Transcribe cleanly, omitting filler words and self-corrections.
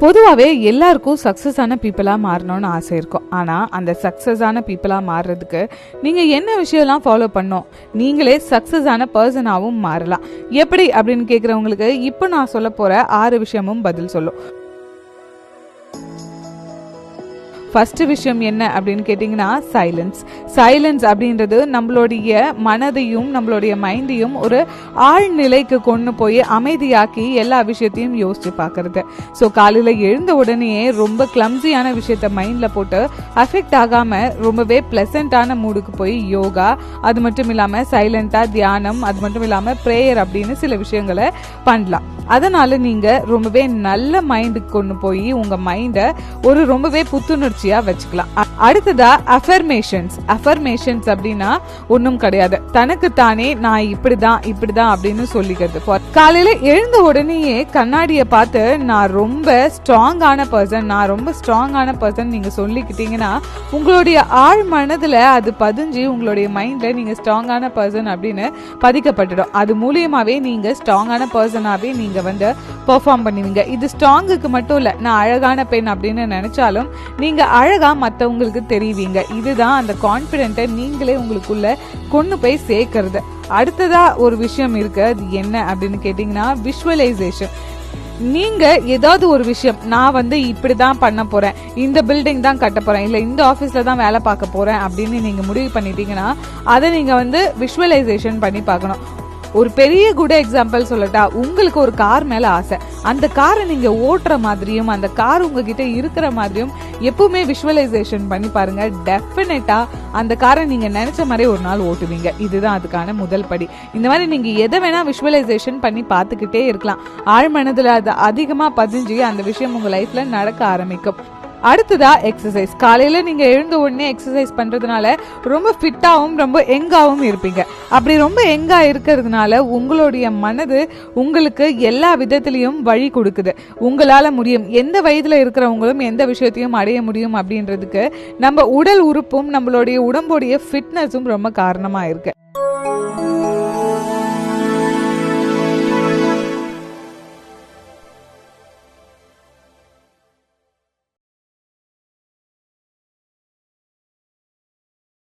பொதுவாகவே எல்லாருக்கும் சக்ஸஸான பீப்புளாக மாறணும்னு ஆசை இருக்கும். ஆனால் அந்த சக்ஸஸான பீப்புளாக மாறுறதுக்கு நீங்கள் என்ன விஷயம்லாம் ஃபாலோ பண்ணோம், நீங்களே சக்ஸஸான பர்சனாகவும் மாறலாம். எப்படி அப்படின்னு கேட்குறவங்களுக்கு இப்போ நான் சொல்ல போகிற 6 விஷயமும் பதில் சொல்லும். ஃபர்ஸ்ட் விஷயம் என்ன அப்படின்னு கேட்டிங்கன்னா சைலன்ஸ் அப்படின்றது நம்மளுடைய மனதையும் நம்மளுடைய மைண்டையும் ஒரு ஆழ்நிலைக்கு கொண்டு போய் அமைதியாக்கி எல்லா விஷயத்தையும் யோசிச்சு பார்க்கறது. ஸோ காலையில் எழுந்த உடனே ரொம்ப கிளம்ஸியான விஷயத்த மைண்டில் போட்டு அஃபெக்ட் ஆகாமல் ரொம்பவே ப்ளசண்ட்டான மூடுக்கு போய் யோகா, அது மட்டும் இல்லாமல் சைலண்ட்டாக தியானம், அது மட்டும் இல்லாமல் ப்ரேயர் அப்படின்னு சில விஷயங்களை பண்ணலாம். அதனால நீங்கள் ரொம்பவே நல்ல மைண்டுக்கு கொண்டு போய் உங்கள் மைண்டை ஒரு ரொம்பவே புத்துணர்ச்சியாக வச்சுக்கலாம். அடுத்ததா அஃபர்மேஷன்ஸ் அப்படின்னா ஒன்றும் கிடையாது, தனக்கு தானே நான் இப்படிதான் அப்படின்னு சொல்லிக்கிறது. காலையில எழுந்த உடனேயே கண்ணாடியை பார்த்து நான் ரொம்ப ஸ்ட்ராங்கான பர்சன் நீங்க சொல்லிக்கிட்டீங்கன்னா உங்களுடைய ஆழ் மனதுல அது பதிஞ்சு உங்களுடைய மைண்ட்ல நீங்க ஸ்ட்ராங்கான பர்சன் அப்படின்னு பதிக்கப்பட்டுடும். அது மூலியமாவே நீங்க ஸ்ட்ராங்கான பர்சனாவே நீங்க வந்து பெர்ஃபார்ம் பண்ணுவீங்க. இது ஸ்ட்ராங்குக்கு மட்டும் இல்ல, நான் அழகான பெண் அப்படின்னு நினைச்சாலும் நீங்க அழகா மற்றவங்களுக்கு தெரிவிங்க. இதுதான் அந்த கான்பிடென்ட்டை நீங்களே உங்களுக்குள்ள கொண்டு போய் சேர்க்கறது. அடுத்ததா ஒரு விஷயம் இருக்கு, அது என்ன அப்படின்னு கேட்டீங்கன்னா விஷுவலைசேஷன். நீங்க ஏதாவது ஒரு விஷயம், நான் வந்து இப்படிதான் பண்ண போறேன், இந்த பில்டிங் தான் கட்ட போறேன், இல்ல இந்த ஆபீஸ்ல தான் வேலை பார்க்க போறேன் அப்படின்னு நீங்க முடிவு பண்ணிட்டீங்கன்னா அதை நீங்க வந்து விஷுவலைசேஷன் பண்ணி பார்க்கணும். ஒரு பெரிய குட் எக்ஸாம்பிள் சொல்லட்டா, உங்களுக்கு ஒரு கார் மேல ஆசை, அந்த காரை நீங்க ஓட்டுற மாதிரியும் அந்த கார் உங்ககிட்ட இருக்கிற மாதிரியும் எப்பவுமே விஷுவலைசேஷன் பண்ணி பாருங்க. டெஃபினட்டா அந்த காரை நீங்க நினைச்ச மாதிரி ஒரு நாள் ஓட்டுவீங்க. இதுதான் அதுக்கான முதல் படி. இந்த மாதிரி நீங்க எதை வேணா விஷுவலைசேஷன் பண்ணி பார்த்துக்கிட்டே இருக்கலாம். ஆழ்மனதுல அது அதிகமா பதிஞ்சு அந்த விஷயம் உங்க லைஃப்ல நடக்க ஆரம்பிக்கும். அடுத்ததா எக்ஸசைஸ். காலையில நீங்க எழுந்த உடனே எக்ஸசைஸ் பண்றதுனால ரொம்ப ஃபிட்டாவும் ரொம்ப யங்காவும் இருப்பீங்க. அப்படி ரொம்ப யங்கா இருக்கிறதுனால உங்களுடைய மனது உங்களுக்கு எல்லா விதத்திலையும் வழி கொடுக்குது. உங்களால முடியும், எந்த வயதுல இருக்கிறவங்களும் எந்த விஷயத்தையும் அடைய முடியும் அப்படின்றதுக்கு நம்ம உடல் உறுப்பும் நம்மளுடைய உடம்புடைய ஃபிட்னஸும் ரொம்ப காரணமா இருக்கு.